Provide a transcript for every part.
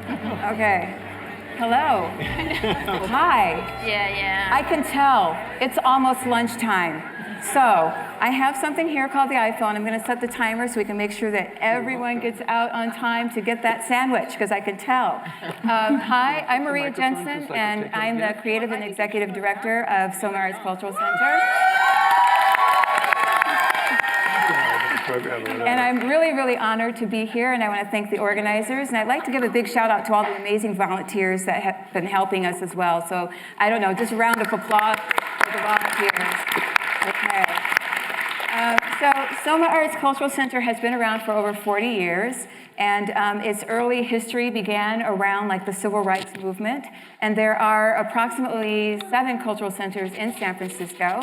Okay. Hello. Hi. Yeah. I can tell. It's almost lunchtime. So I have something here called the iPhone. I'm going to set the timer so we can make sure that everyone gets out on time to get that sandwich, because I can tell. Hi, I'm Marín Jenson, and I'm the Creative and Executive Director of SOMArts Cultural Center. And I'm really, really honored to be here, and I want to thank the organizers. And I'd like to give a big shout out to all the amazing volunteers that have been helping us as well. So I don't know, just a round of applause for the volunteers. Okay. So SOMArts Cultural Center has been around for over 40 years, and its early history began around like the civil rights movement. And there are approximately 7 cultural centers in San Francisco.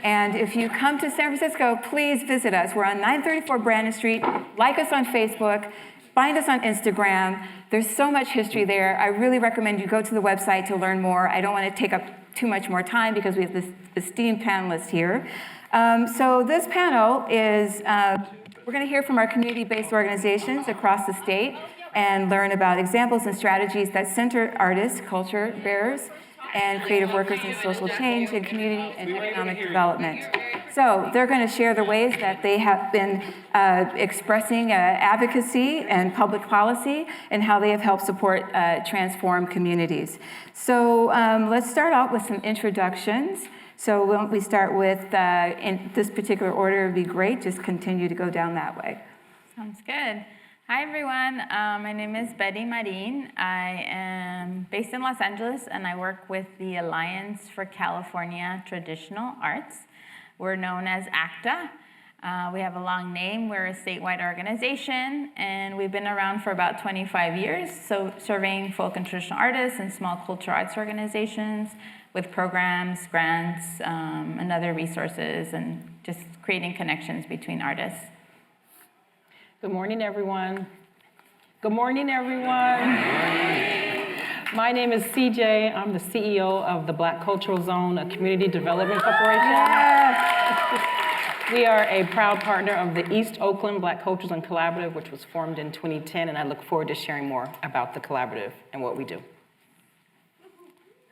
And if you come to San Francisco, please visit us. We're on 934 Brandon Street. Like us on Facebook. Find us on Instagram. There's so much history there. I really recommend you go to the website to learn more. I don't want to take up too much more time because we have this esteemed panelists here. So this panel is, we're going to hear from our community-based organizations across the state and learn about examples and strategies that center artists, culture bearers, and creative workers in social change and community and economic development. So they're going to share the ways that they have been expressing advocacy and public policy and how they have helped support transform communities. So let's start out with some introductions. So why don't we start with, in this particular order would be great, just continue to go down that way. Sounds good. Hi, everyone. My name is Marín. I am based in Los Angeles, and I work with the Alliance for California Traditional Arts. We're known as ACTA. We have a long name. We're a statewide organization, and we've been around for about 25 years, so serving folk and traditional artists and small cultural arts organizations with programs, grants, and other resources, and just creating connections between artists. Good morning, everyone. Good morning, everyone. My name is CJ. I'm the CEO of the Black Cultural Zone, a community development corporation. Yes. We are a proud partner of the East Oakland Black Cultural Zone Collaborative, which was formed in 2010, and I look forward to sharing more about the collaborative and what we do.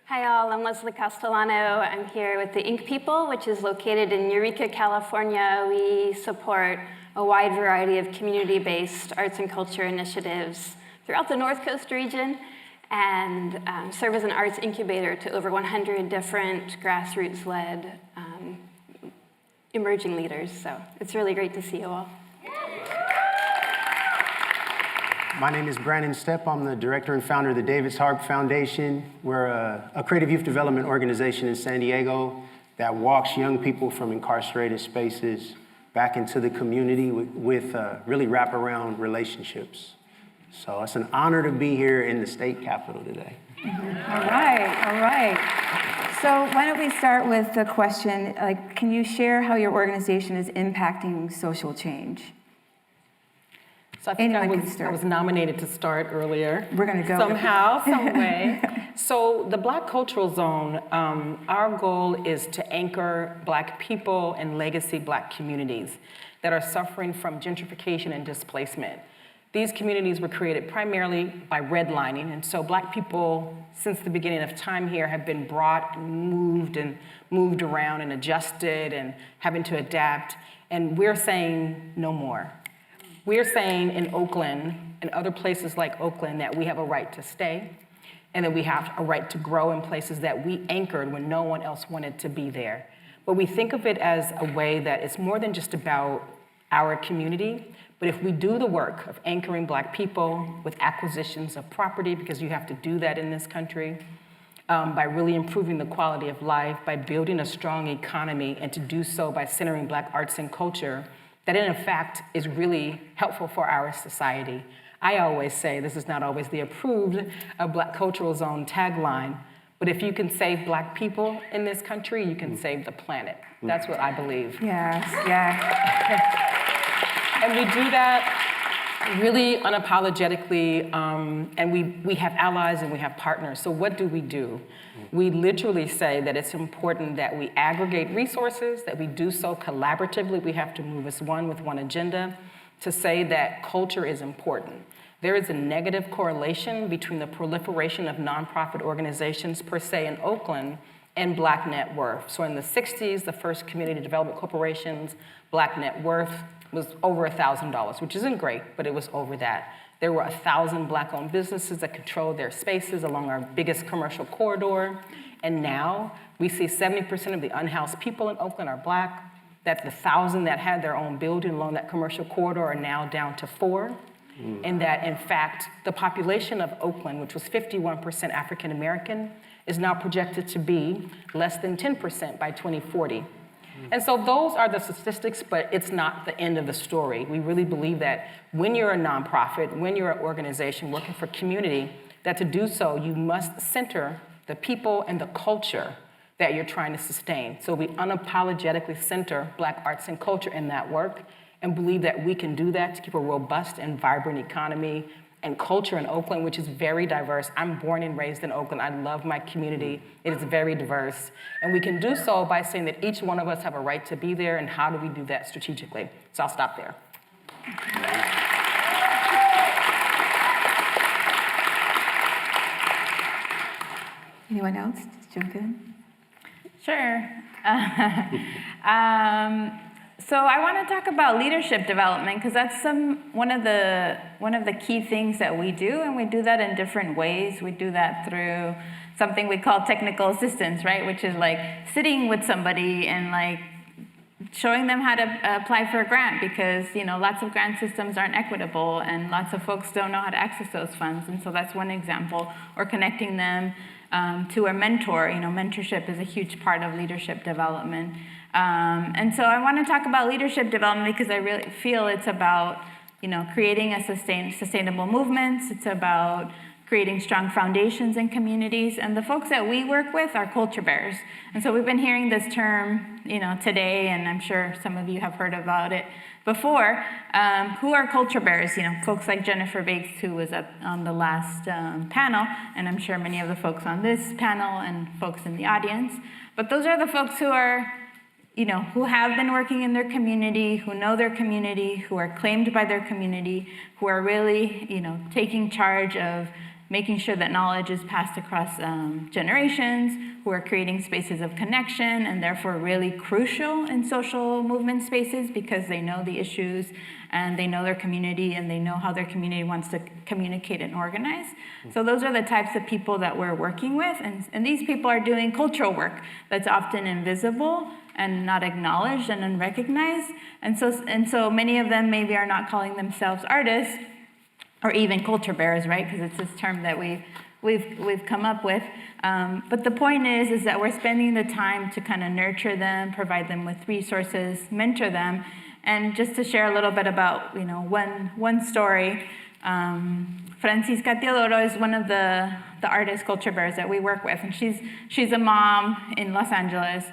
Hi all, I'm Leslie Castellano. I'm here with the Ink People, which is located in Eureka, California. We support a wide variety of community-based arts and culture initiatives throughout the North Coast region and serve as an arts incubator to over 100 different grassroots-led emerging leaders. So it's really great to see you all. My name is Brandon Steppe. I'm the director and founder of the David's Harp Foundation. We're a creative youth development organization in San Diego that walks young people from incarcerated spaces back into the community with really wraparound relationships. So it's an honor to be here in the state capitol today. All right. So why don't we start with the question, like, can you share how your organization is impacting social change? So I think I was nominated to start earlier. We're going to go. Somehow, some way. So the Black Cultural Zone, our goal is to anchor Black people and legacy Black communities that are suffering from gentrification and displacement. These communities were created primarily by redlining, and so Black people, since the beginning of time here, have been brought and moved around and adjusted and having to adapt, and we're saying no more. We're saying in Oakland and other places like Oakland that we have a right to stay and that we have a right to grow in places that we anchored when no one else wanted to be there. But we think of it as a way that it's more than just about our community, but if we do the work of anchoring Black people with acquisitions of property, because you have to do that in this country, by really improving the quality of life, by building a strong economy, and to do so by centering Black arts and culture, that in fact is really helpful for our society. I always say, this is not always the approved Black Cultural Zone tagline, but if you can save Black people in this country, you can save the planet. That's what I believe. Yes. And we do that really unapologetically, and we have allies and we have partners. So what do? We literally say that it's important that we aggregate resources, that we do so collaboratively. We have to move as one with one agenda to say that culture is important. there is a negative correlation between the proliferation of nonprofit organizations per se in Oakland and Black net worth. So in the 60s, the first community development corporations, Black net worth was over $1,000, which isn't great, but it was over that. There were 1,000 Black-owned businesses that controlled their spaces along our biggest commercial corridor. And now we see 70% of the unhoused people in Oakland are Black. That the 1,000 that had their own building along that commercial corridor are now down to 4. And that, in fact, the population of Oakland, which was 51% African American, is now projected to be less than 10% by 2040. And so those are the statistics, but it's not the end of the story. We really believe that when you're a nonprofit, when you're an organization working for community, that to do so, you must center the people and the culture that you're trying to sustain. So we unapologetically center Black arts and culture in that work and believe that we can do that to keep a robust and vibrant economy and culture in Oakland, which is very diverse. I'm born and raised in Oakland. I love my community. It is very diverse. And we can do so by saying that each one of us have a right to be there, and how do we do that strategically? So I'll stop there. Anyone else? Just jump in. Sure. So I want to talk about leadership development because that's one of the key things that we do, and we do that in different ways. We do that through something we call technical assistance, right? Which is like sitting with somebody and like showing them how to apply for a grant, because lots of grant systems aren't equitable and lots of folks don't know how to access those funds, and so that's one example. Or connecting them to a mentor. Mentorship is a huge part of leadership development. And so I want to talk about leadership development because I really feel it's about, creating a sustainable movements. It's about creating strong foundations in communities. And the folks that we work with are culture bearers. And so we've been hearing this term, today, and I'm sure some of you have heard about it before. Who are culture bearers? Folks like Jennifer Bakes, who was up on the last panel, and I'm sure many of the folks on this panel and folks in the audience. But those are the folks who are who have been working in their community, who know their community, who are claimed by their community, who are really, taking charge of making sure that knowledge is passed across generations, who are creating spaces of connection, and therefore really crucial in social movement spaces because they know the issues and they know their community and they know how their community wants to communicate and organize. So those are the types of people that we're working with, and these people are doing cultural work that's often invisible and not acknowledged and unrecognized. And so many of them maybe are not calling themselves artists or even culture bearers, right? Because it's this term that we've come up with. But the point is that we're spending the time to kind of nurture them, provide them with resources, mentor them. And just to share a little bit about, one story, Francisca Teodoro is one of the artist culture bearers that we work with. And she's a mom in Los Angeles.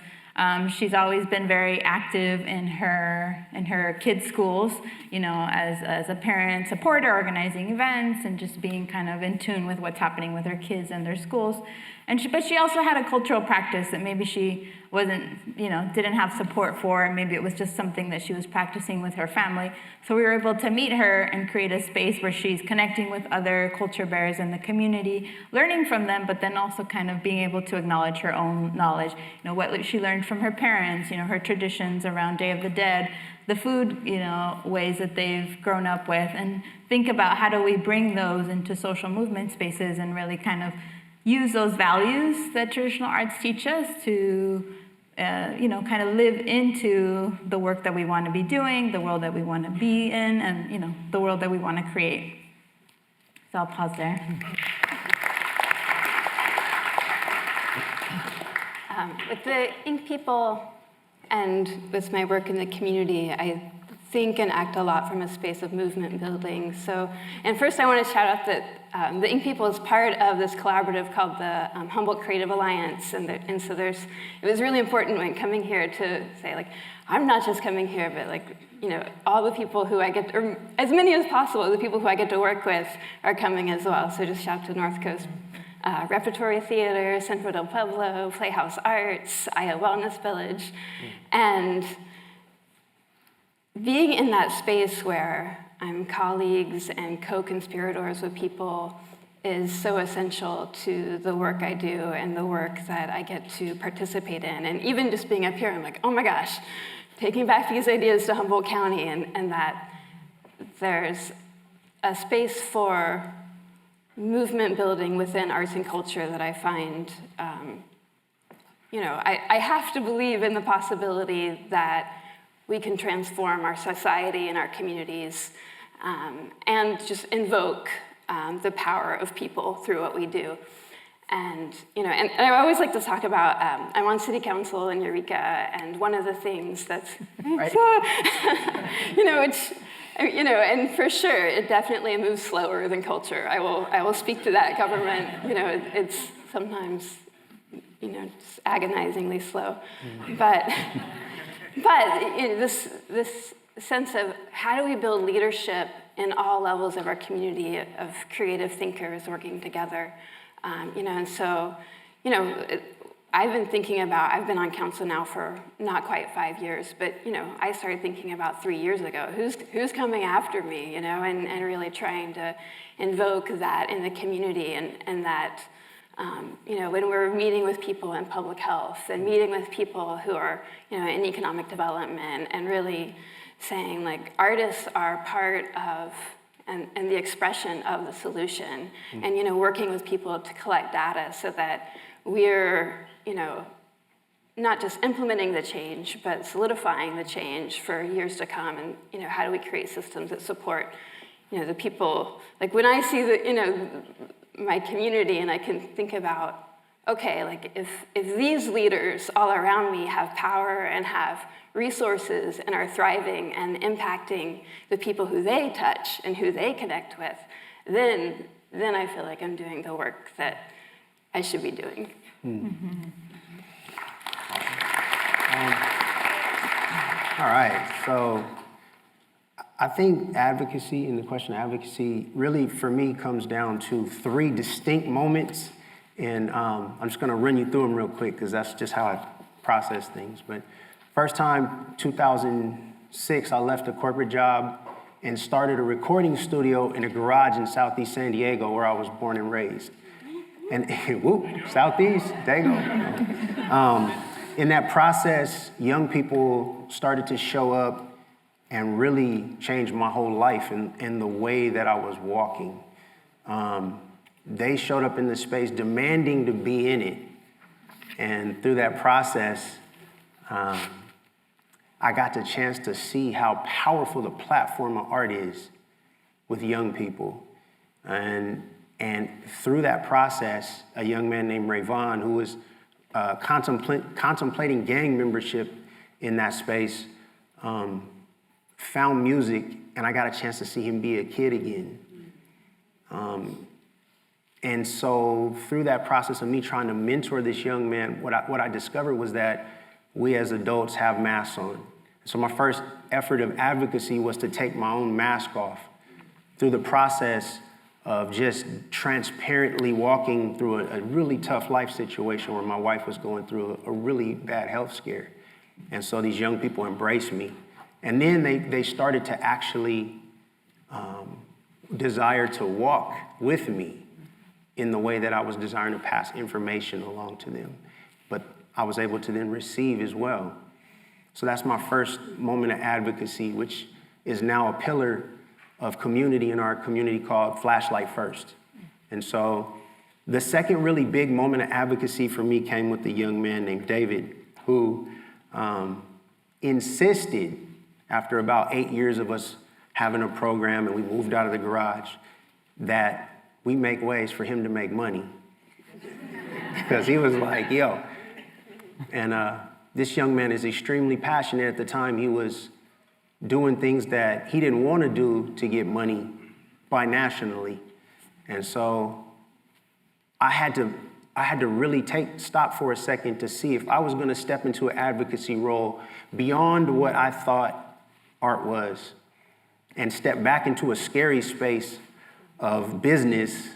She's always been very active in her kids' schools, as a parent supporter, organizing events, and just being kind of in tune with what's happening with her kids and their schools. But she also had a cultural practice that maybe she wasn't, didn't have support for, and maybe it was just something that she was practicing with her family. So we were able to meet her and create a space where she's connecting with other culture bearers in the community, learning from them, but then also kind of being able to acknowledge her own knowledge, what she learned from her parents, her traditions around Day of the Dead, the food, ways that they've grown up with, and think about how do we bring those into social movement spaces and really kind of use those values that traditional arts teach us to, kind of live into the work that we want to be doing, the world that we want to be in, and, the world that we want to create. So I'll pause there. With the Ink people and with my work in the community, I think and act a lot from a space of movement building. And first I want to shout out that the Ink people is part of this collaborative called the Humboldt Creative Alliance, and so it was really important when coming here to say, like, I'm not just coming here, but like, all the people who I get, or as many as possible, the people who I get to work with are coming as well. So just shout to North Coast Repertory Theater, Centro del Pueblo, Playhouse Arts, Aya Wellness Village, and being in that space where I'm colleagues and co-conspirators with people is so essential to the work I do and the work that I get to participate in. And even just being up here, I'm like, oh my gosh, taking back these ideas to Humboldt County, and that there's a space for movement building within arts and culture that I find, I have to believe in the possibility that we can transform our society and our communities, and just invoke the power of people through what we do. And I always like to talk about, I'm on city council in Eureka, and one of the things that's, right. And for sure, it definitely moves slower than culture. I will speak to that. Government, it's sometimes, it's agonizingly slow. But this sense of how do we build leadership in all levels of our community of creative thinkers working together, and so, I've been on council now for not quite 5 years, but I started thinking about 3 years ago, who's coming after me, and really trying to invoke that in the community, and that, when we're meeting with people in public health and meeting with people who are, in economic development, and really saying like artists are part of and the expression of the solution, and working with people to collect data so that we're not just implementing the change, but solidifying the change for years to come. And how do we create systems that support the people? Like when I see my community, and I can think about, okay, like if these leaders all around me have power and have resources and are thriving and impacting the people who they touch and who they connect with, then I feel like I'm doing the work that I should be doing. All right, so I think advocacy, and the question of advocacy, really for me comes down to 3 distinct moments, and I'm just gonna run you through them real quick because that's just how I process things. But first time, 2006, I left a corporate job and started a recording studio in a garage in Southeast San Diego where I was born and raised. And whoop, Southeast, there you go. In that process, young people started to show up and really change my whole life in the way that I was walking. They showed up in the space demanding to be in it. And through that process, I got the chance to see how powerful the platform of art is with young people. And through that process, a young man named Rayvon, who was contemplating gang membership in that space, found music, and I got a chance to see him be a kid again. And so through that process of me trying to mentor this young man, what I discovered was that we as adults have masks on. So my first effort of advocacy was to take my own mask off. Through the process of just transparently walking through a really tough life situation where my wife was going through a really bad health scare. And so these young people embraced me. And then they started to actually desire to walk with me in the way that I was desiring to pass information along to them. But I was able to then receive as well. So that's my first moment of advocacy, which is now a pillar of community in our community called Flashlight First. And so the second really big moment of advocacy for me came with a young man named David, who insisted, after about 8 years of us having a program and we moved out of the garage, that we make ways for him to make money. Because he was like, yo. And this young man is extremely passionate. At the time, he was doing things that he didn't want to do to get money binationally. And so I had to really stop for a second to see if I was going to step into an advocacy role beyond what I thought art was and step back into a scary space of business,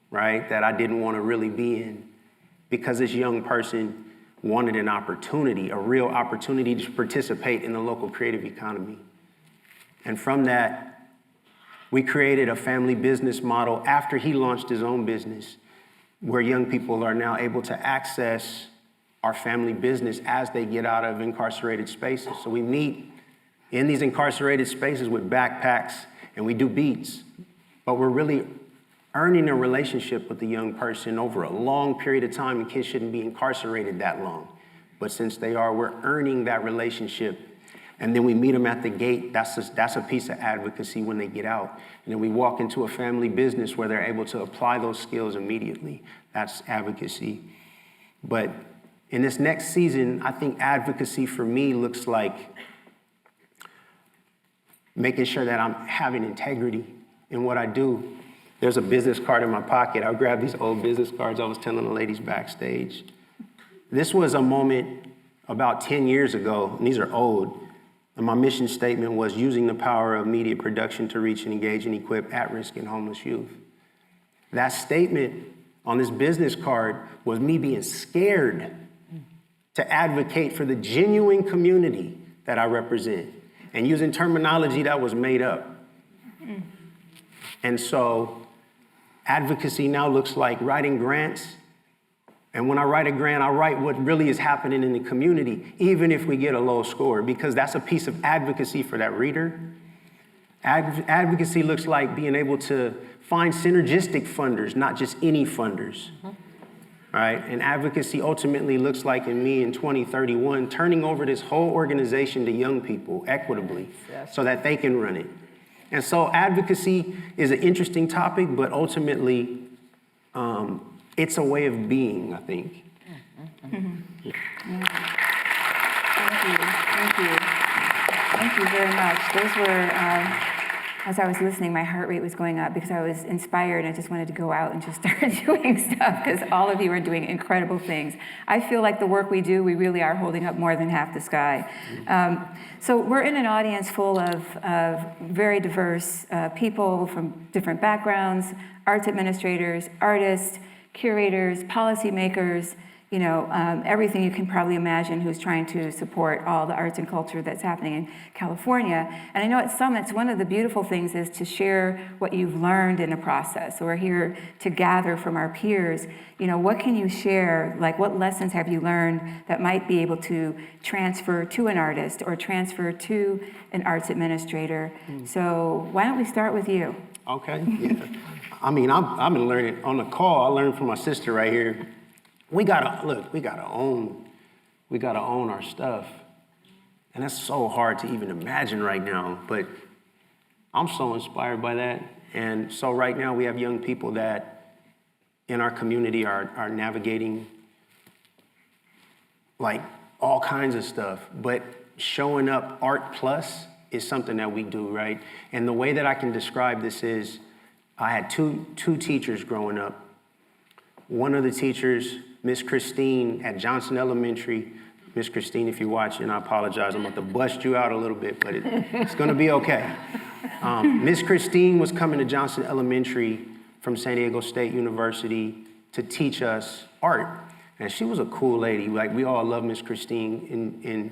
right, that I didn't want to really be in, because this young person wanted an opportunity, a real opportunity to participate in the local creative economy. And from that, We created a family business model after he launched his own business, where young people are now able to access our family business as they get out of incarcerated spaces. So we meet in these incarcerated spaces with backpacks and we do beats, but we're really earning a relationship with the young person over a long period of time, and kids shouldn't be incarcerated that long. But since they are, we're earning that relationship. And then we meet them at the gate. That's a piece of advocacy when they get out. And then we walk into a family business where they're able to apply those skills immediately. That's advocacy. But in this next season, I think advocacy for me looks like making sure that I'm having integrity in what I do. There's a business card in my pocket. I grabbed these old business cards I was telling the ladies backstage. This was a moment about 10 years ago, and these are old. And my mission statement was using the power of media production to reach and engage and equip at-risk and homeless youth. That statement on this business card was me being scared to advocate for the genuine community that I represent and using terminology that was made up. And so advocacy now looks like writing grants. And when I write a grant, I write what really is happening in the community, even if we get a low score, because that's a piece of advocacy for that reader. Advocacy looks like being able to find synergistic funders, not just any funders. Right? And advocacy ultimately looks like, in me in 2031, turning over this whole organization to young people equitably so that they can run it. And so advocacy is an interesting topic, but ultimately it's a way of being, I think. Thank you. Thank you. Thank you very much. Those were, as I was listening, my heart rate was going up because I was inspired and I just wanted to go out and just start doing stuff because all of you are doing incredible things. I feel like the work we do, we really are holding up more than half the sky. So we're in an audience full of very diverse people from different backgrounds, arts administrators, artists, curators, policymakers, you know, everything you can probably imagine who's trying to support all the arts and culture that's happening in California. And I know at Summits, one of the beautiful things is to share what you've learned in the process. So we're here to gather from our peers, you know, what can you share? Like, what lessons have you learned that might be able to transfer to an artist or transfer to an arts administrator? So why don't we start with you? Okay, yeah. I mean, I've been learning on the call. I learned from my sister right here. We gotta own our stuff. And that's so hard to even imagine right now, but I'm so inspired by that. And so right now we have young people that in our community are navigating like all kinds of stuff, but showing up Art Plus is something that we do, right? And the way that I can describe this is I had two teachers growing up. One of the teachers, Miss Christine at Johnson Elementary. Miss Christine, if you're watching, I apologize. I'm about to bust you out a little bit, but it's gonna be okay. Miss Christine was coming to Johnson Elementary from San Diego State University to teach us art. And she was a cool lady. Like, we all love Miss Christine. And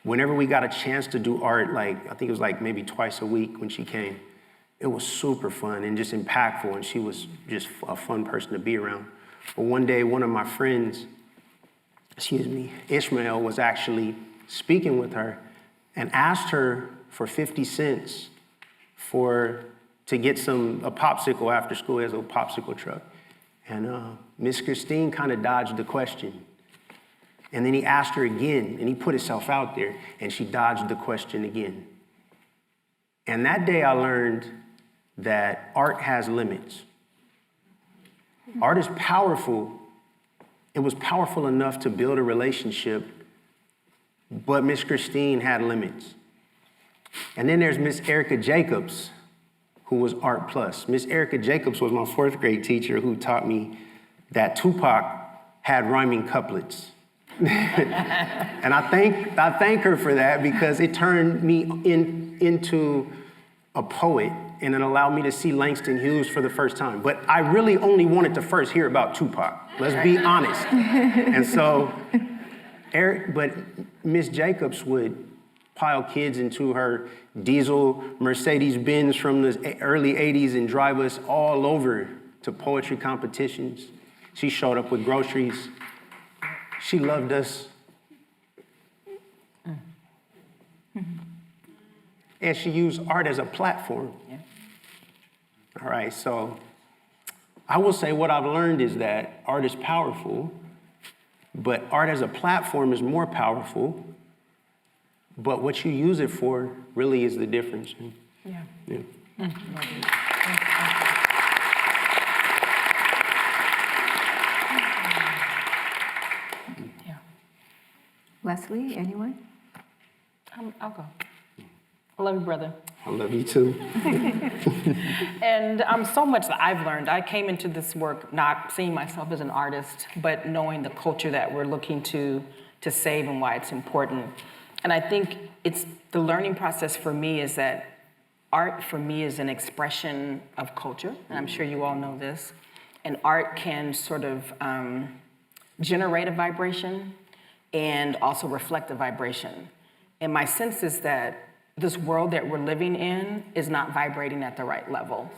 whenever we got a chance to do art, like, I think it was like maybe twice a week when she came, it was super fun and just impactful. And she was just a fun person to be around. But one day, one of my friends, Ishmael, was actually speaking with her and asked her for 50 cents to get a popsicle after school. He has a popsicle truck. And Miss Christine kind of dodged the question. And then he asked her again, and he put himself out there, and she dodged the question again. And that day I learned that art has limits. Art is powerful. It was powerful enough to build a relationship, but Miss Christine had limits. And then there's Miss Erica Jacobs, who was Art Plus. Miss Erica Jacobs was my 4th grade teacher who taught me that Tupac had rhyming couplets. And I thank her for that because it turned me into a poet, and it allowed me to see Langston Hughes for the first time. But I really only wanted to first hear about Tupac. Let's be honest. And so, but Miss Jacobs would pile kids into her diesel Mercedes-Benz from the early 80s and drive us all over to poetry competitions. She showed up with groceries. She loved us. And she used art as a platform. All right, so I will say what I've learned is that art is powerful, but art as a platform is more powerful. But what you use it for really is the difference. Yeah. Leslie, anyone? I'll go. I love you, brother. I love you too. And so much that I've learned. I came into this work not seeing myself as an artist, but knowing the culture that we're looking to save and why it's important. And I think it's the learning process for me is that art for me is an expression of culture, and I'm sure you all know this. And art can sort of generate a vibration and also reflect a vibration. And my sense is that this world that we're living in is not vibrating at the right levels.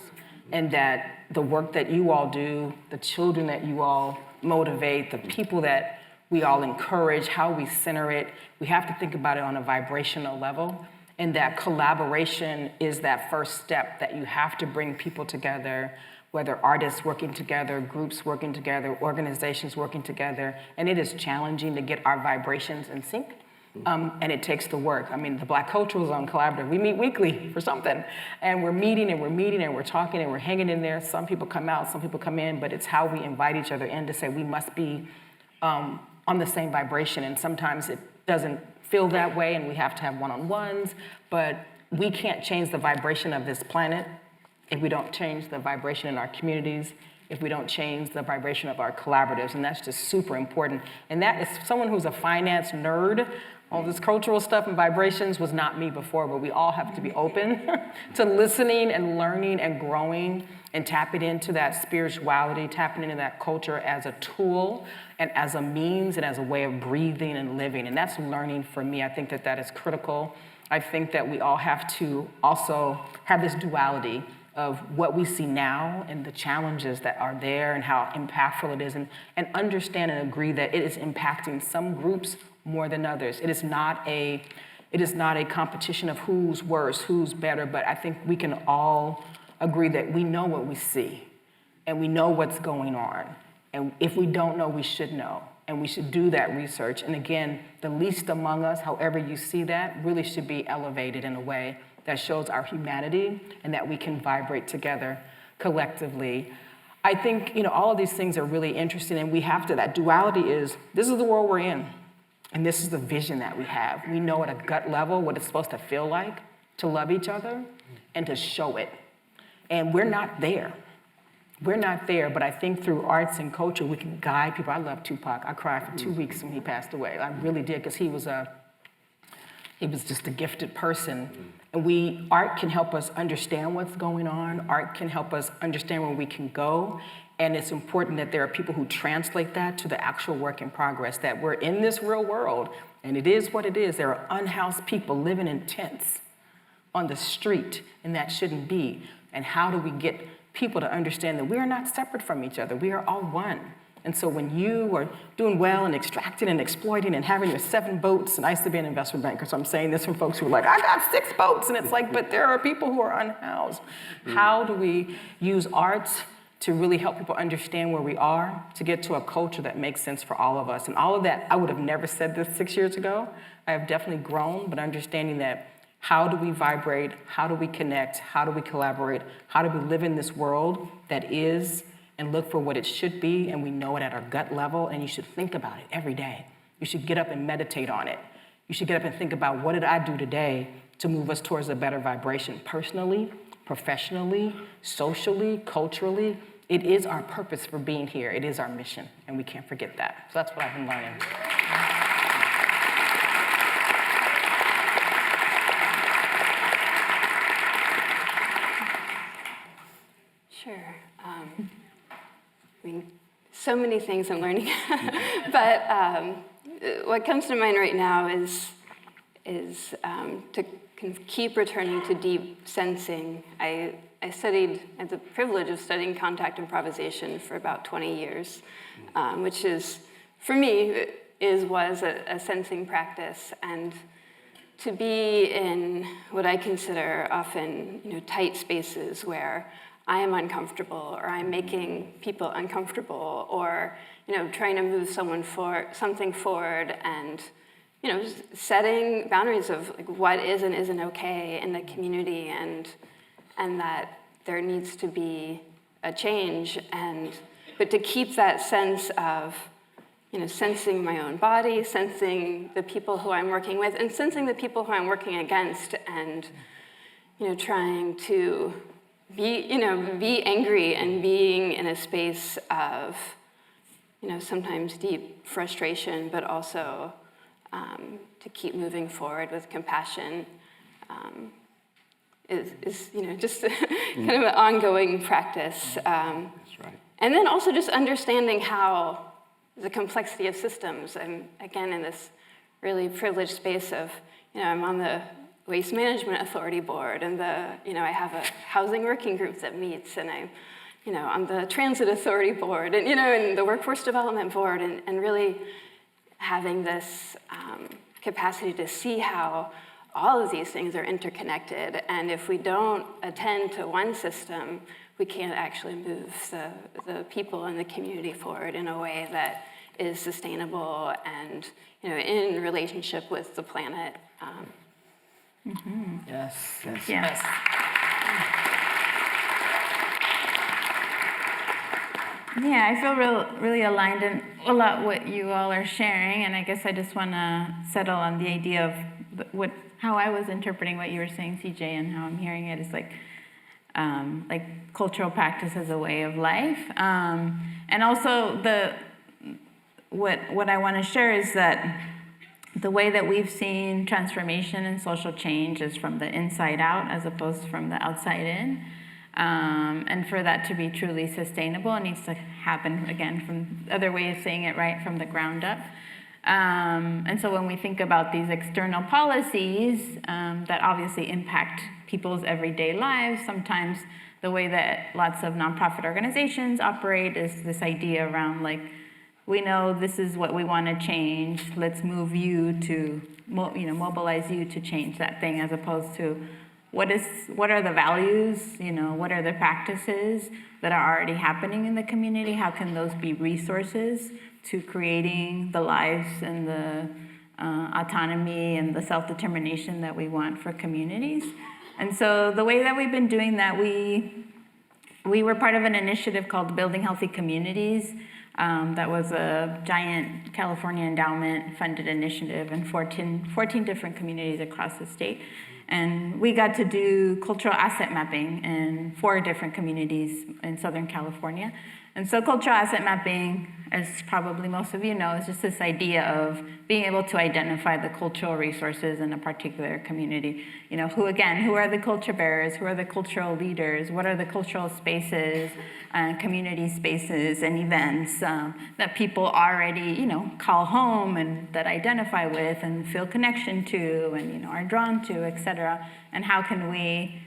And that the work that you all do, the children that you all motivate, the people that we all encourage, how we center it, we have to think about it on a vibrational level. And that collaboration is that first step that you have to bring people together, whether artists working together, groups working together, organizations working together. And it is challenging to get our vibrations in sync. And it takes the work. I mean, the Black Cultural Zone Collaborative, we meet weekly for something. And we're meeting and we're talking and we're hanging in there. Some people come out, some people come in, but it's how we invite each other in to say we must be on the same vibration. And sometimes it doesn't feel that way and we have to have one-on-ones, but we can't change the vibration of this planet if we don't change the vibration in our communities, if we don't change the vibration of our collaboratives, and that's just super important. And that is someone who's a finance nerd. All this cultural stuff and vibrations was not me before, but we all have to be open to listening and learning and growing and tapping into that spirituality, tapping into that culture as a tool and as a means and as a way of breathing and living. And that's learning for me. I think that that is critical. I think that we all have to also have this duality of what we see now and the challenges that are there and how impactful it is, and understand and agree that it is impacting some groups more than others. It is not a competition of who's worse, who's better, but I think we can all agree that we know what we see and we know what's going on. And if we don't know, we should know. And we should do that research. And again, the least among us, however you see that, really should be elevated in a way that shows our humanity and that we can vibrate together collectively. I think, all of these things are really interesting, and we have to, that duality is, this is the world we're in, and this is the vision that we have. We know at a gut level what it's supposed to feel like to love each other and to show it. And we're not there. We're not there, but I think through arts and culture, we can guide people. I love Tupac. I cried for 2 weeks when he passed away. I really did, because he was just a gifted person. And art can help us understand what's going on. Art can help us understand where we can go. And it's important that there are people who translate that to the actual work in progress, that we're in this real world, and it is what it is. There are unhoused people living in tents on the street, and that shouldn't be. And how do we get people to understand that we are not separate from each other? We are all one. And so when you are doing well and extracting and exploiting and having your 7 boats, and I used to be an investment banker, so I'm saying this from folks who are like, I got 6 boats, and it's like, but there are people who are unhoused. How do we use arts to really help people understand where we are, to get to a culture that makes sense for all of us? And all of that, I would have never said this 6 years ago. I have definitely grown, but understanding that how do we vibrate, how do we connect, how do we collaborate, how do we live in this world that is, and look for what it should be, and we know it at our gut level, and you should think about it every day. You should get up and meditate on it. You should get up and think about, what did I do today to move us towards a better vibration, personally, professionally, socially, culturally. It is our purpose for being here. It is our mission, and we can't forget that. So that's what I've been learning. Sure. So many things I'm learning, but what comes to mind right now is is to kind of keep returning to deep sensing. I had the privilege of studying contact improvisation for about 20 years, which is, for me, was a sensing practice. And to be in what I consider often, tight spaces where I am uncomfortable, or I'm making people uncomfortable, or trying to move something forward, and just setting boundaries of like what is and isn't okay in the community, and that there needs to be a change, but to keep that sense of sensing my own body, sensing the people who I'm working with, and sensing the people who I'm working against, and trying to be angry and being in a space of sometimes deep frustration, but also to keep moving forward with compassion is just kind of an ongoing practice. That's right. And then also just understanding how the complexity of systems. I'm again in this really privileged space of I'm on the Waste Management Authority board, and I have a housing working group that meets, and I'm on the Transit Authority board, and and the Workforce Development board, and really having this capacity to see how all of these things are interconnected, and if we don't attend to one system, we can't actually move the people and the community forward in a way that is sustainable and in relationship with the planet. Yes. Yeah, I feel really aligned in a lot what you all are sharing, and I guess I just want to settle on the idea of how I was interpreting what you were saying, CJ, and how I'm hearing it is like cultural practice as a way of life, and also what I want to share is that the way that we've seen transformation and social change is from the inside out as opposed to from the outside in. And for that to be truly sustainable, it needs to happen, again, from the other way of saying it, right, from the ground up. And so when we think about these external policies that obviously impact people's everyday lives, sometimes the way that lots of nonprofit organizations operate is this idea around like, we know this is what we want to change, let's move you to, mobilize you to change that thing, as opposed to what are the values, what are the practices that are already happening in the community? How can those be resources to creating the lives and the autonomy and the self-determination that we want for communities? And so the way that we've been doing that, we were part of an initiative called Building Healthy Communities. That was a giant California endowment funded initiative in 14 different communities across the state. And we got to do cultural asset mapping in 4 different communities in Southern California. And so cultural asset mapping, as probably most of you know, is just this idea of being able to identify the cultural resources in a particular community. Who are the culture bearers? Who are the cultural leaders? What are the cultural spaces, community spaces, and events that people already, call home and that identify with and feel connection to and, are drawn to, et cetera. And how can we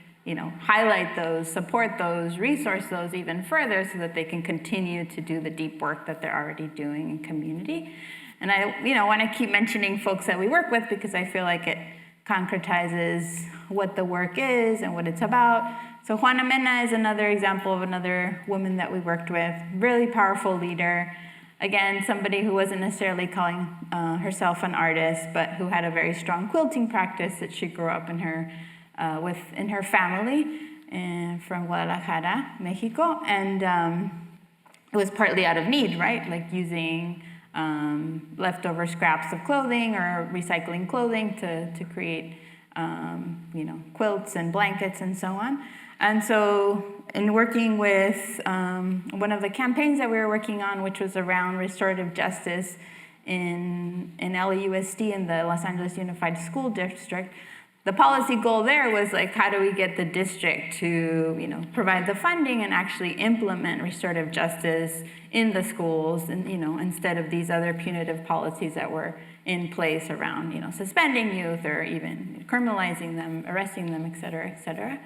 highlight those, support those, resource those even further so that they can continue to do the deep work that they're already doing in community. And I, want to keep mentioning folks that we work with because I feel like it concretizes what the work is and what it's about. So Juana Mena is another example of another woman that we worked with, really powerful leader. Again, somebody who wasn't necessarily calling herself an artist, but who had a very strong quilting practice that she grew up in her family from Guadalajara, Mexico, and it was partly out of need, right? Like using leftover scraps of clothing or recycling clothing to create, quilts and blankets and so on. And so in working with one of the campaigns that we were working on, which was around restorative justice in LAUSD, in the Los Angeles Unified School District, the policy goal there was like, how do we get the district to, provide the funding and actually implement restorative justice in the schools, and instead of these other punitive policies that were in place around, suspending youth or even criminalizing them, arresting them, et cetera, et cetera.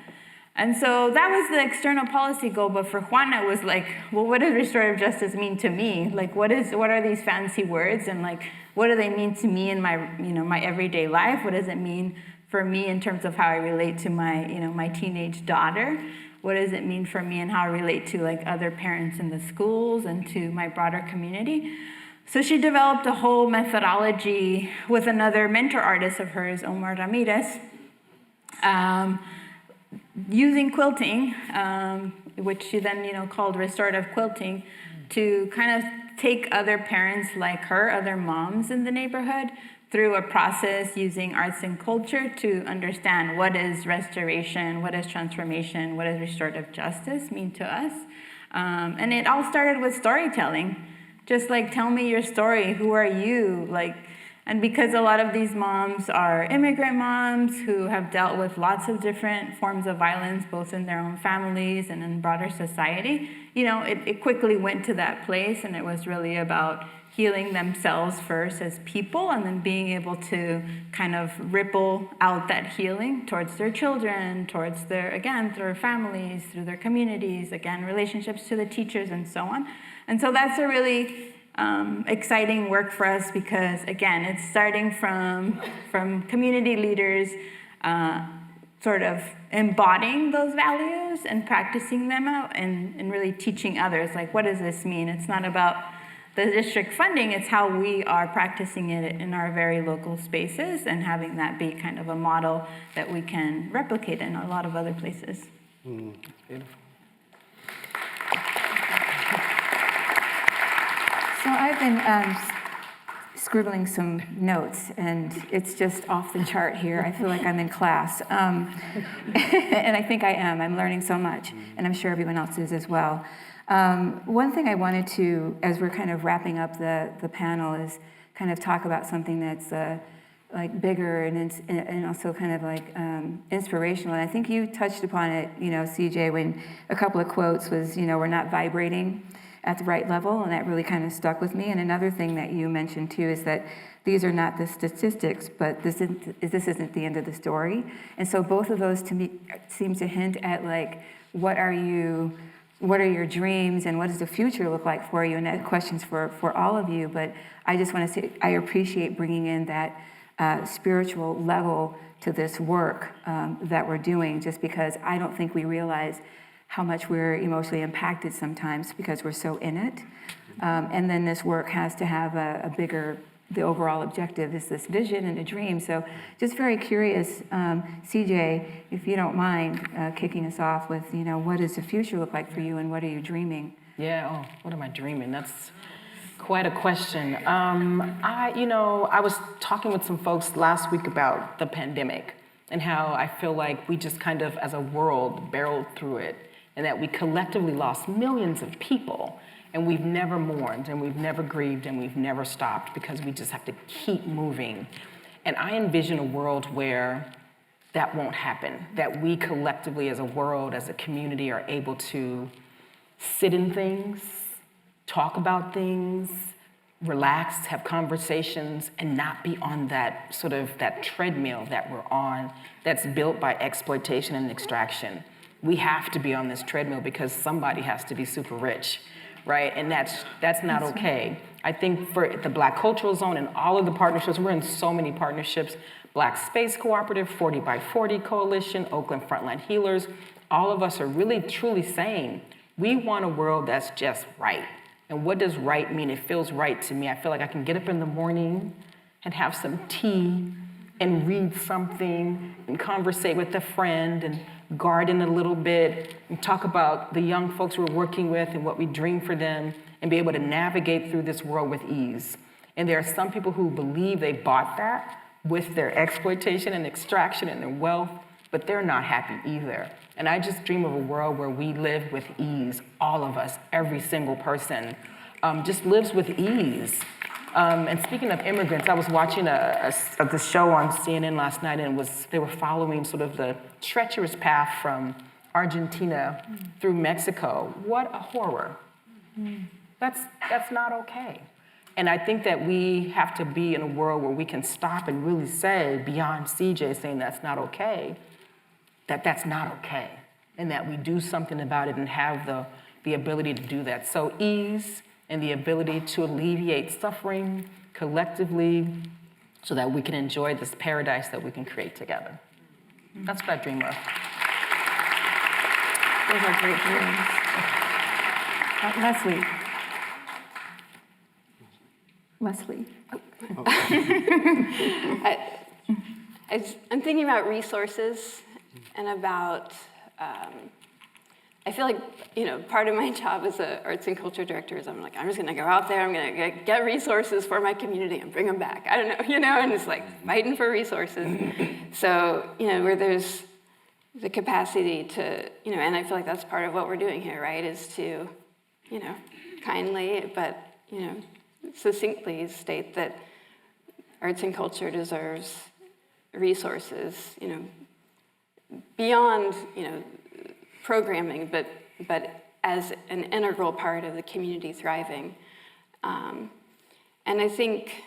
And so that was the external policy goal, but for Juana it was like, well, what does restorative justice mean to me? Like, what are these fancy words, and like, what do they mean to me in my, my everyday life? What does it mean for me in terms of how I relate to my, my teenage daughter? What does it mean for me and how I relate to like other parents in the schools and to my broader community? So she developed a whole methodology with another mentor artist of hers, Omar Ramirez, using quilting, which she then called restorative quilting, to kind of take other parents like her, other moms in the neighborhood, through a process using arts and culture to understand what is restoration, what is transformation, what does restorative justice mean to us. And it all started with storytelling. Just like, tell me your story, who are you? And because a lot of these moms are immigrant moms who have dealt with lots of different forms of violence, both in their own families and in broader society, it quickly went to that place, and it was really about healing themselves first as people, and then being able to kind of ripple out that healing towards their children, towards their families, through their communities, relationships to the teachers, and so on. And so that's a really exciting work for us, because again, it's starting from community leaders sort of embodying those values and practicing them out, and really teaching others, like, what does this mean? It's not about the district funding, it's how we are practicing it in our very local spaces, and having that be kind of a model that we can replicate in a lot of other places. Beautiful. So I've been scribbling some notes, and it's just off the chart here. I feel like I'm in class. And I think I am. I'm learning so much, and I'm sure everyone else is as well. One thing I wanted to, as we're kind of wrapping up the panel, is kind of talk about something that's like bigger and also kind of like inspirational. And I think you touched upon it, CJ, when a couple of quotes was, we're not vibrating at the right level, and that really kind of stuck with me. And another thing that you mentioned too is that these are not the statistics, but this isn't the end of the story. And so both of those to me seem to hint at like, what are your dreams, and what does the future look like for you? And that question's for all of you, but I just want to say I appreciate bringing in that spiritual level to this work that we're doing, just because I don't think we realize how much we're emotionally impacted sometimes because we're so in it. And then this work has to have a bigger, the overall objective is this vision and a dream. So just very curious, CJ, if you don't mind kicking us off with, what does the future look like for you, and what are you dreaming? Yeah, what am I dreaming? That's quite a question. I was talking with some folks last week about the pandemic and how I feel like we just kind of, as a world, barreled through it, and that we collectively lost millions of people, and we've never mourned, and we've never grieved, and we've never stopped, because we just have to keep moving. And I envision a world where that won't happen, that we collectively as a world, as a community, are able to sit in things, talk about things, relax, have conversations, and not be on that sort of that treadmill that we're on that's built by exploitation and extraction. We have to be on this treadmill because somebody has to be super rich, right? And that's not okay. I think for the Black Cultural Zone and all of the partnerships, we're in so many partnerships, Black Space Cooperative, 40 by 40 Coalition, Oakland Frontline Healers, all of us are really truly saying, we want a world that's just right. And what does right mean? It feels right to me. I feel like I can get up in the morning and have some tea and read something and conversate with a friend and garden a little bit and talk about the young folks we're working with and what we dream for them, and be able to navigate through this world with ease. And there are some people who believe they bought that with their exploitation and extraction and their wealth, but they're not happy either. And I just dream of a world where we live with ease. All of us, every single person, just lives with ease. And speaking of immigrants, I was watching the show on CNN last night, and they were following sort of the treacherous path from Argentina through Mexico. What a horror. That's not okay. And I think that we have to be in a world where we can stop and really say, beyond CJ saying that's not okay, that that's not okay, and that we do something about it and have the ability to do that. So ease and the ability to alleviate suffering collectively so that we can enjoy this paradise that we can create together. That's what I dream of. Those are great dreams. Leslie. I'm thinking about resources and about, I feel like, part of my job as an arts and culture director is I'm just gonna go out there, I'm gonna get resources for my community and bring them back. I don't know, and it's like fighting for resources. So, where there's the capacity to, and I feel like that's part of what we're doing here, right, is to, kindly, but, succinctly state that arts and culture deserves resources, beyond, programming, but as an integral part of the community thriving. And I think,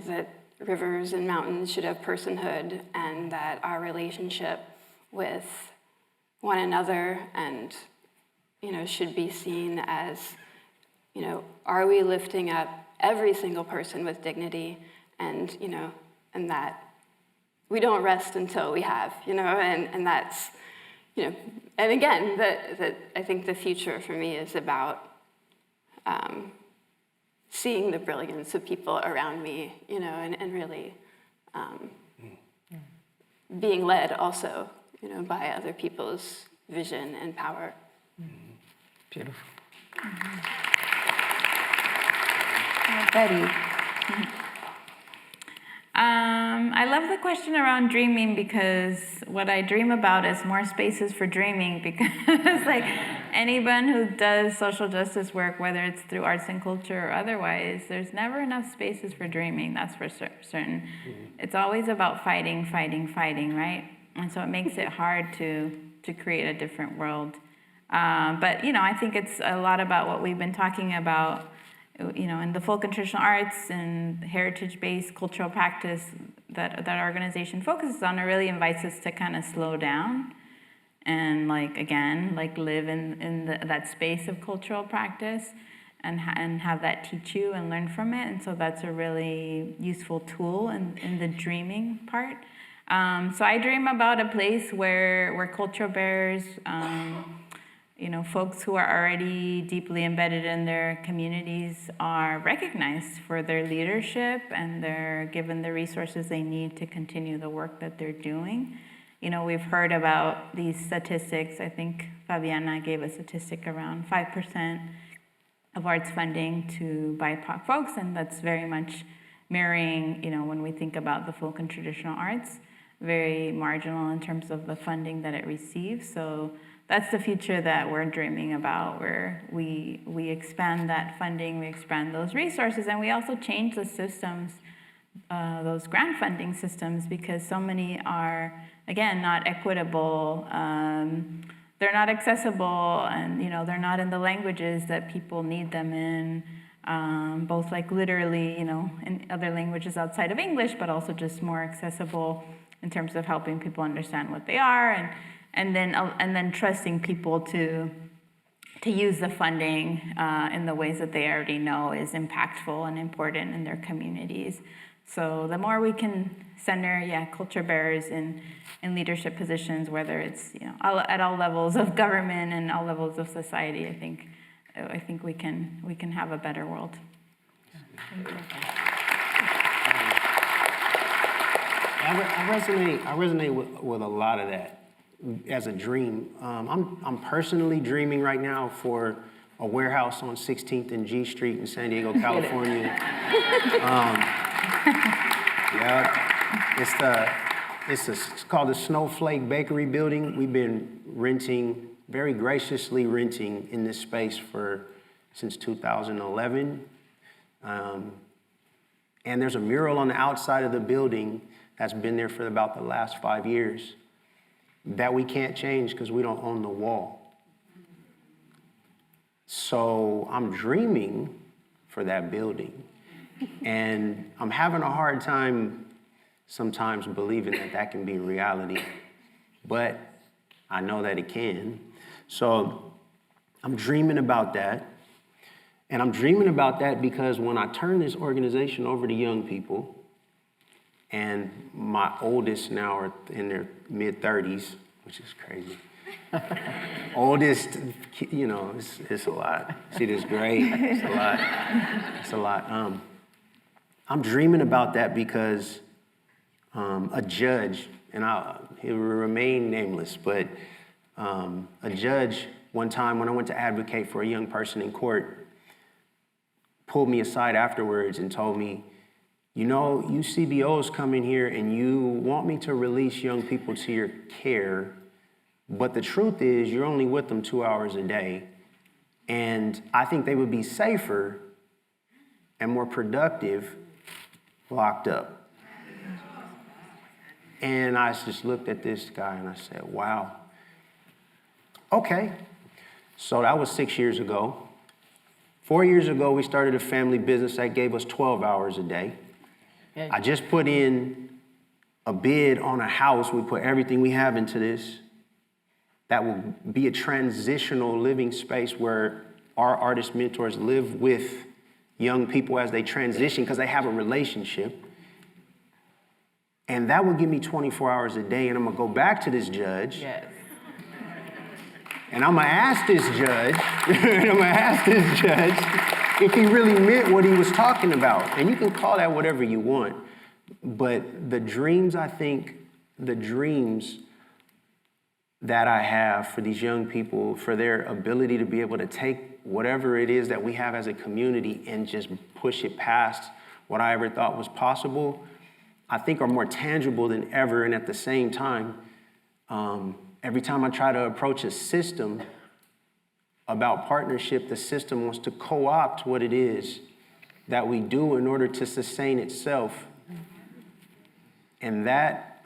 that rivers and mountains should have personhood, and that our relationship with one another and, should be seen as, are we lifting up every single person with dignity, and, and that we don't rest until we have, and that's, and again, that I think the future for me is about seeing the brilliance of people around me, and really being led also, by other people's vision and power. Beautiful. Betty. I love the question around dreaming, because what I dream about is more spaces for dreaming, because like anyone who does social justice work, whether it's through arts and culture or otherwise, there's never enough spaces for dreaming, that's for certain. It's always about fighting, right? And so it makes it hard to create a different world. But, I think it's a lot about what we've been talking about, in the folk and traditional arts and heritage-based cultural practice that our organization focuses on. It really invites us to kind of slow down and, live in that space of cultural practice and have that teach you and learn from it. And so that's a really useful tool in the dreaming part. So I dream about a place where cultural bearers, folks who are already deeply embedded in their communities are recognized for their leadership, and they're given the resources they need to continue the work that they're doing. We've heard about these statistics. I think Fabiana gave a statistic around 5% of arts funding to BIPOC folks, and that's very much mirroring, when we think about the folk and traditional arts, very marginal in terms of the funding that it receives. So that's the future that we're dreaming about, where we expand that funding, we expand those resources, and we also change the systems, those grant funding systems, because so many are, again, not equitable. They're not accessible, and they're not in the languages that people need them in, both literally, in other languages outside of English, but also just more accessible in terms of helping people understand what they are, and then trusting people to use the funding in the ways that they already know is impactful and important in their communities. So the more we can center, culture bearers in leadership positions, whether it's at all levels of government and all levels of society, I think we can have a better world. Thank you. I resonate with a lot of that as a dream. I'm personally dreaming right now for a warehouse on 16th and G Street in San Diego, California. It's called the Snowflake Bakery Building. We've been very graciously renting in this space since 2011. And there's a mural on the outside of the building that's been there for about the last 5 years that we can't change because we don't own the wall. So I'm dreaming for that building. And I'm having a hard time sometimes believing that that can be reality. But I know that it can. So I'm dreaming about that. And I'm dreaming about that because when I turn this organization over to young people, and my oldest now are in their mid-30s, which is crazy. Oldest, you know, it's a lot. See this grade? It's a lot. It's a lot. I'm dreaming about that because a judge, and he will remain nameless, but a judge one time when I went to advocate for a young person in court pulled me aside afterwards and told me, you know, you CBOs come in here and you want me to release young people to your care, but the truth is you're only with them 2 hours a day. And I think they would be safer and more productive locked up. And I just looked at this guy and I said, wow. Okay. So that was 6 years ago. 4 years ago, we started a family business that gave us 12 hours a day. I just put in a bid on a house. We put everything we have into this. That will be a transitional living space where our artist mentors live with young people as they transition because they have a relationship. And that will give me 24 hours a day. And I'm going to go back to this judge. Yes. And I'm going to ask this judge, if he really meant what he was talking about. And you can call that whatever you want. But the dreams, I think, the dreams that I have for these young people, for their ability to be able to take whatever it is that we have as a community and just push it past what I ever thought was possible, I think are more tangible than ever. And at the same time, every time I try to approach a system about partnership, the system wants to co-opt what it is that we do in order to sustain itself. And that,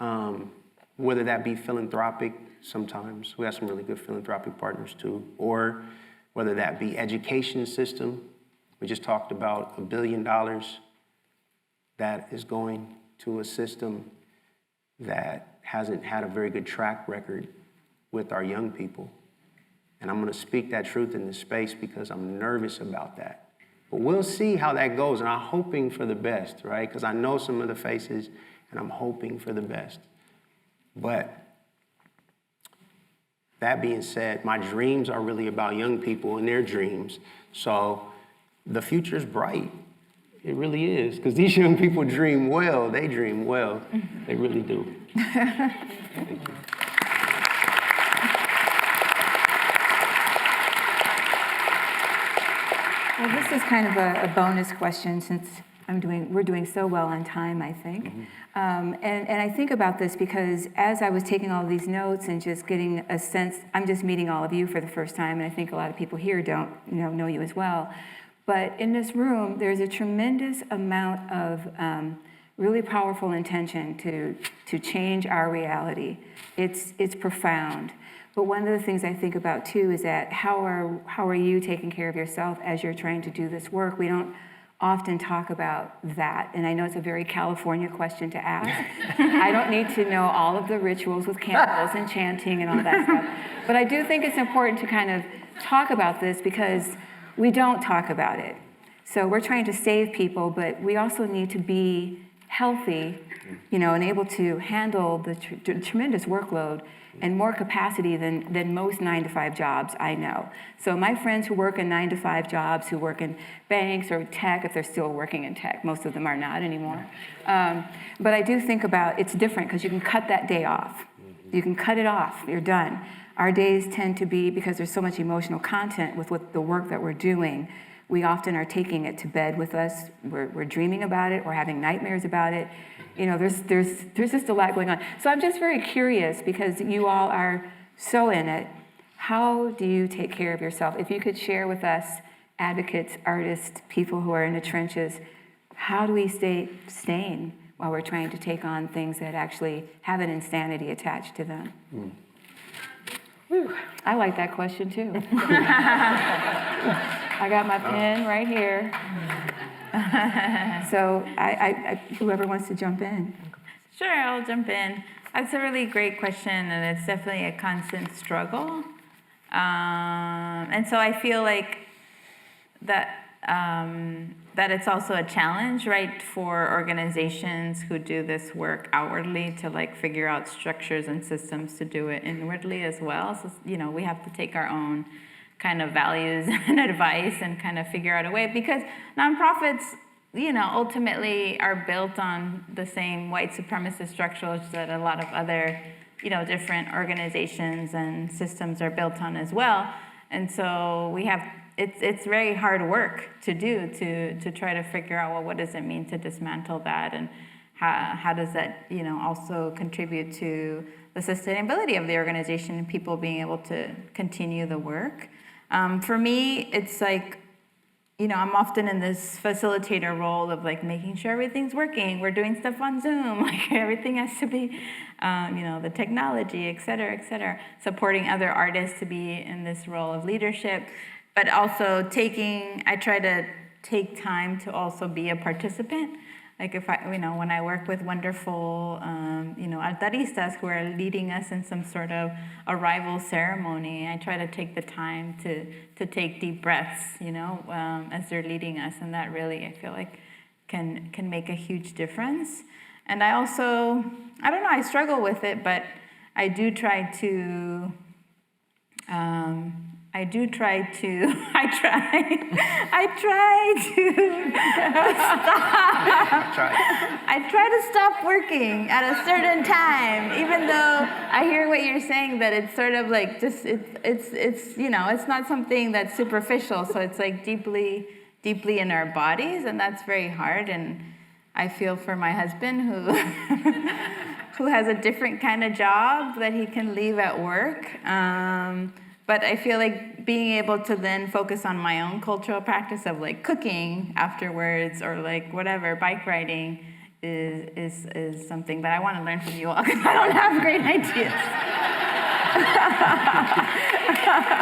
whether that be philanthropic, sometimes we have some really good philanthropic partners too, or whether that be education system. We just talked about $1 billion that is going to a system that hasn't had a very good track record with our young people. And I'm going to speak that truth in this space because I'm nervous about that. But we'll see how that goes, and I'm hoping for the best, right? Because I know some of the faces, and I'm hoping for the best. But that being said, my dreams are really about young people and their dreams. So the future's bright. It really is, because these young people dream well. They dream well. They really do. Thank you. Well, this is kind of a bonus question since we're doing so well on time, I think. Mm-hmm. And I think about this because as I was taking all of these notes and just getting a sense, I'm just meeting all of you for the first time, and I think a lot of people here don't know you as well. But in this room, there's a tremendous amount of really powerful intention to change our reality. It's profound. But one of the things I think about too is that how are you taking care of yourself as you're trying to do this work? We don't often talk about that. And I know it's a very California question to ask. I don't need to know all of the rituals with candles and chanting and all that stuff. But I do think it's important to kind of talk about this because we don't talk about it. So we're trying to save people, but we also need to be healthy, and able to handle the tremendous workload and more capacity than most 9-to-5 jobs I know. So my friends who work in 9-to-5 jobs, who work in banks or tech, if they're still working in tech, most of them are not anymore. But I do think about it's different because you can cut that day off. You can cut it off, you're done. Our days tend to be, because there's so much emotional content with the work that we're doing, we often are taking it to bed with us. We're dreaming about it, we're having nightmares about it. There's just a lot going on. So I'm just very curious, because you all are so in it, how do you take care of yourself? If you could share with us, advocates, artists, people who are in the trenches, how do we stay sane while we're trying to take on things that actually have an insanity attached to them? I like that question too. I got my pen right here. So whoever wants to jump in. Sure, I'll jump in. That's a really great question, and it's definitely a constant struggle. And so I feel like that it's also a challenge, right, for organizations who do this work outwardly to like figure out structures and systems to do it inwardly as well. So, we have to take our own kind of values and advice and kind of figure out a way, because nonprofits, ultimately are built on the same white supremacist structures that a lot of other, different organizations and systems are built on as well. And so it's very hard work to do to try to figure out, well, what does it mean to dismantle that, and how does that, also contribute to the sustainability of the organization and people being able to continue the work. For me, it's like, I'm often in this facilitator role of like making sure everything's working. We're doing stuff on Zoom, like everything has to be, the technology, et cetera, supporting other artists to be in this role of leadership, but also I try to take time to also be a participant. Like when I work with wonderful, altaristas who are leading us in some sort of arrival ceremony, I try to take the time to take deep breaths, as they're leading us, and that really, I feel like, can make a huge difference. And I also, I struggle with it, but I try to stop working at a certain time, even though I hear what you're saying, that it's sort of like just, it's not something that's superficial, so it's like deeply in our bodies, and that's very hard. And I feel for my husband who has a different kind of job that he can leave at work. But I feel like being able to then focus on my own cultural practice of like cooking afterwards, or like whatever, bike riding, is something. But I want to learn from you all, because I don't have great ideas.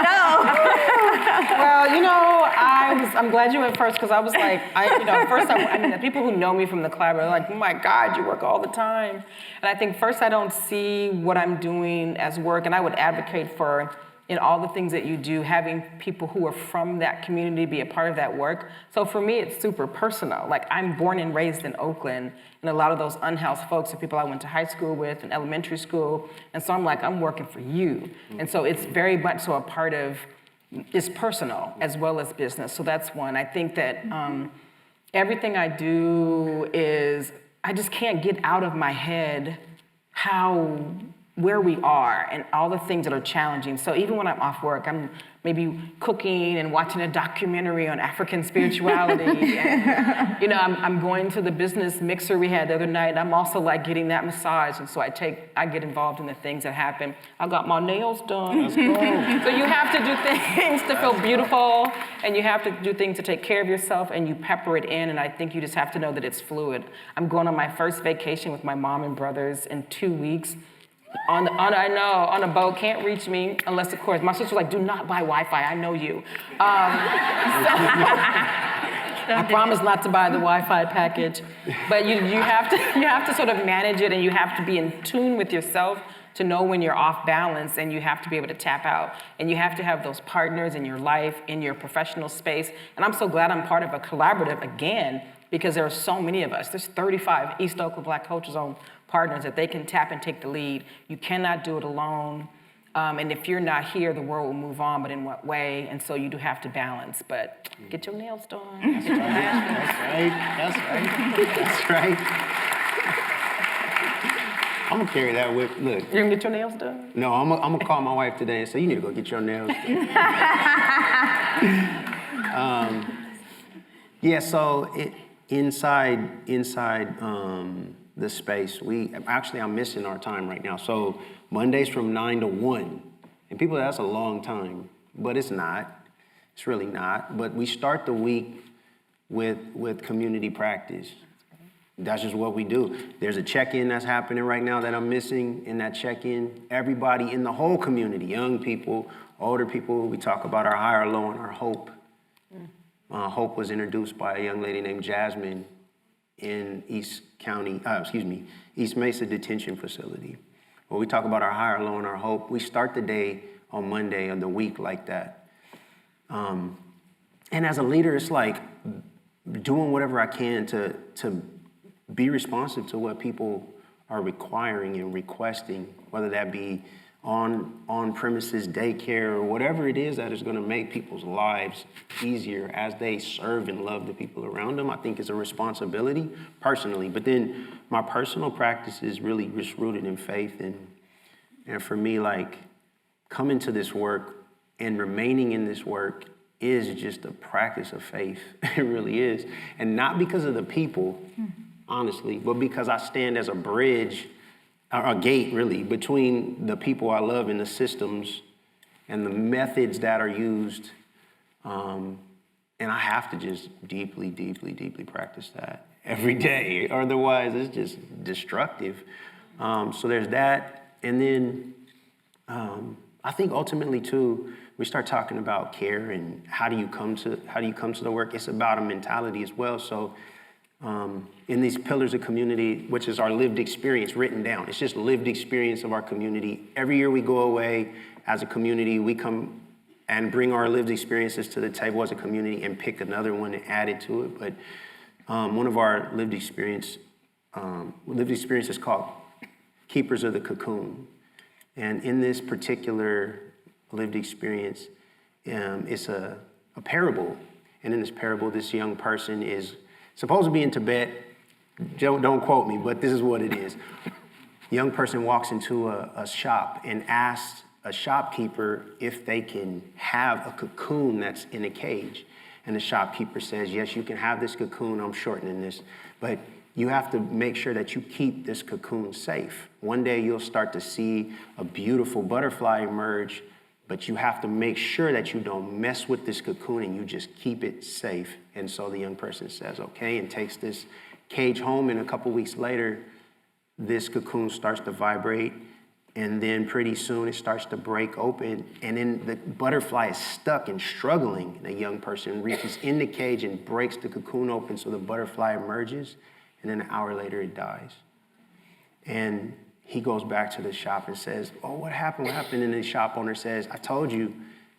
No. Well, I'm glad you went first, because I was like, the people who know me from the collab are like, oh my God, you work all the time. And I think first I don't see what I'm doing as work, and I would advocate for, in all the things that you do, having people who are from that community be a part of that work. So for me, it's super personal. Like, I'm born and raised in Oakland, and a lot of those unhoused folks are people I went to high school with and elementary school, and so I'm like, I'm working for you. And so it's very much so a part of, it's personal as well as business. So that's one. I think that everything I do is, I just can't get out of my head where we are and all the things that are challenging. So even when I'm off work, I'm maybe cooking and watching a documentary on African spirituality. And, I'm going to the business mixer we had the other night, and I'm also like getting that massage. And so I get involved in the things that happen. I got my nails done. That's cool. So you have to do things to feel beautiful, and you have to do things to take care of yourself, and you pepper it in. And I think you just have to know that it's fluid. I'm going on my first vacation with my mom and brothers in 2 weeks. On a boat, can't reach me unless, of course, my sister's like, do not buy Wi-Fi, I know you. I promise not to buy the Wi-Fi package, but you have to sort of manage it, and you have to be in tune with yourself to know when you're off balance, and you have to be able to tap out, and you have to have those partners in your life, in your professional space. And I'm so glad I'm part of a collaborative again, because there are so many of us. There's 35 East Oakland Black Culture Zone partners that they can tap and take the lead. You cannot do it alone. And if you're not here, the world will move on, but in what way? And so you do have to balance. But get your nails done. That's right. I'm gonna carry that with, look. You're gonna get your nails done? No, I'm gonna call my wife today and say, you need to go get your nails done. So inside the space, I'm missing our time right now. So Mondays from 9 to 1. And people, that's a long time, but it's not. It's really not. But we start the week with community practice. That's just what we do. There's a check-in that's happening right now that I'm missing in that check-in. Everybody in the whole community, young people, older people, we talk about our high, our low, and our hope. Hope was introduced by a young lady named Jasmine in East Mesa Detention Facility. When we talk about our high, our low, and our hope, we start the day on Monday of the week like that. And as a leader, it's like doing whatever I can to be responsive to what people are requiring and requesting, whether that be on premises daycare or whatever it is that is going to make people's lives easier as they serve and love the people around them. I think is a responsibility personally. But then my personal practice is really just rooted in faith. And for me, like, coming to this work and remaining in this work is just a practice of faith. It really is. And not because of the people, honestly, but because I stand as a bridge, or a gate really, between the people I love and the systems and the methods that are used. And I have to just deeply, deeply, deeply practice that every day. Otherwise, it's just destructive. So there's that. And then I think ultimately too, we start talking about care and how do you come to the work. It's about a mentality as well. So in these pillars of community, which is our lived experience written down. It's just lived experience of our community. Every year we go away as a community, we come and bring our lived experiences to the table as a community and pick another one and add it to it. But one of our lived experience is called Keepers of the Cocoon. And in this particular lived experience, it's a parable. And in this parable, this young person is supposed to be in Tibet. Don't quote me, but this is what it is. A young person walks into a shop and asks a shopkeeper if they can have a cocoon that's in a cage. And the shopkeeper says, yes, you can have this cocoon. I'm shortening this, but you have to make sure that you keep this cocoon safe. One day you'll start to see a beautiful butterfly emerge, but you have to make sure that you don't mess with this cocoon and you just keep it safe. And so the young person says, okay, and takes this cage home. And a couple weeks later, this cocoon starts to vibrate. And then pretty soon it starts to break open. And then the butterfly is stuck and struggling. The young person reaches in the cage and breaks the cocoon open so the butterfly emerges. And then an hour later it dies. And he goes back to the shop and says, oh, what happened? What happened? And the shop owner says, I told you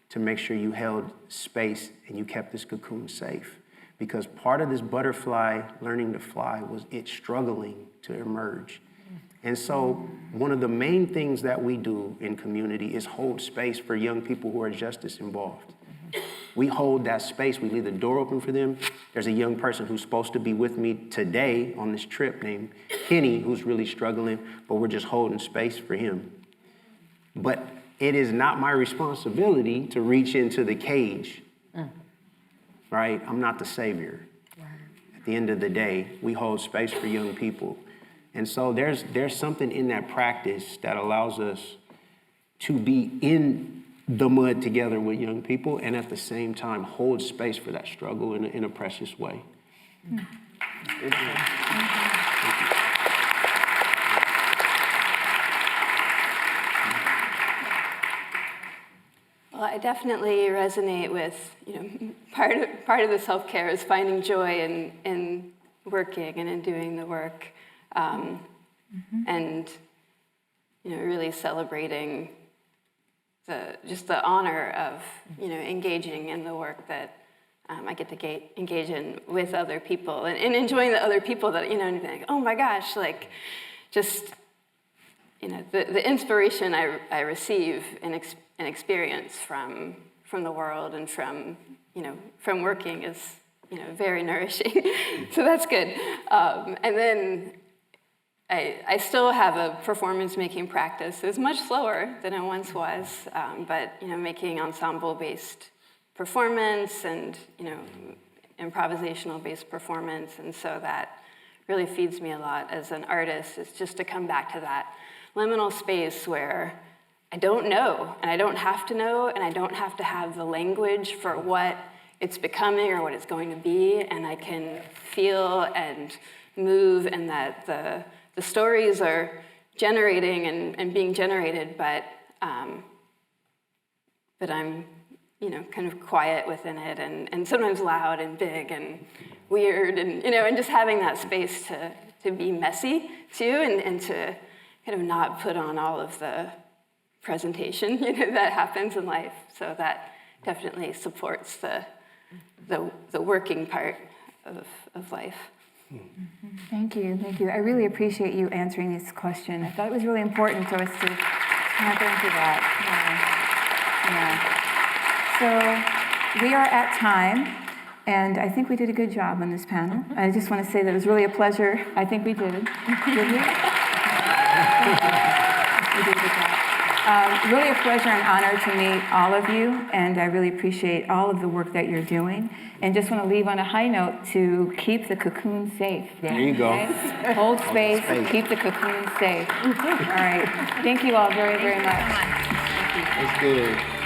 to make sure you held space and you kept this cocoon safe. Because part of this butterfly learning to fly was it struggling to emerge. And so one of the main things that we do in community is hold space for young people who are justice involved. We hold that space. We leave the door open for them. There's a young person who's supposed to be with me today on this trip named Kenny, who's really struggling, but we're just holding space for him. But it is not my responsibility to reach into the cage, right? I'm not the savior. At the end of the day, we hold space for young people. And so there's something in that practice that allows us to be in the mud together with young people and at the same time hold space for that struggle in a precious way. Well, I definitely resonate with, part of the self-care is finding joy in working and in doing the work, and really celebrating the honor of engaging in the work that I get to engage in with other people and enjoying the other people that and like, oh my gosh, like just the inspiration I receive and experience from the world and from working is very nourishing. So that's good. And then I still have a performance-making practice. It's much slower than it once was, but making ensemble-based performance and improvisational-based performance, and so that really feeds me a lot as an artist. Is just to come back to that liminal space where I don't know, and I don't have to know, and I don't have to have the language for what it's becoming or what it's going to be, and I can feel and move and that the stories are generating and being generated, but I'm, kind of quiet within it and sometimes loud and big and weird and, and just having that space to be messy too and to kind of not put on all of the presentation, that happens in life. So that definitely supports the working part of life. Thank you, thank you. I really appreciate you answering this question. I thought it was really important for us to tap into that. Yeah. So we are at time, and I think we did a good job on this panel. I just want to say that it was really a pleasure. I think we did. Did we? We did a good job. Really a pleasure and honor to meet all of you, and I really appreciate all of the work that you're doing. And just want to leave on a high note to keep the cocoon safe. There you go. Okay? Hold space, keep the cocoon safe. All right. Thank you all very, very much. That's good.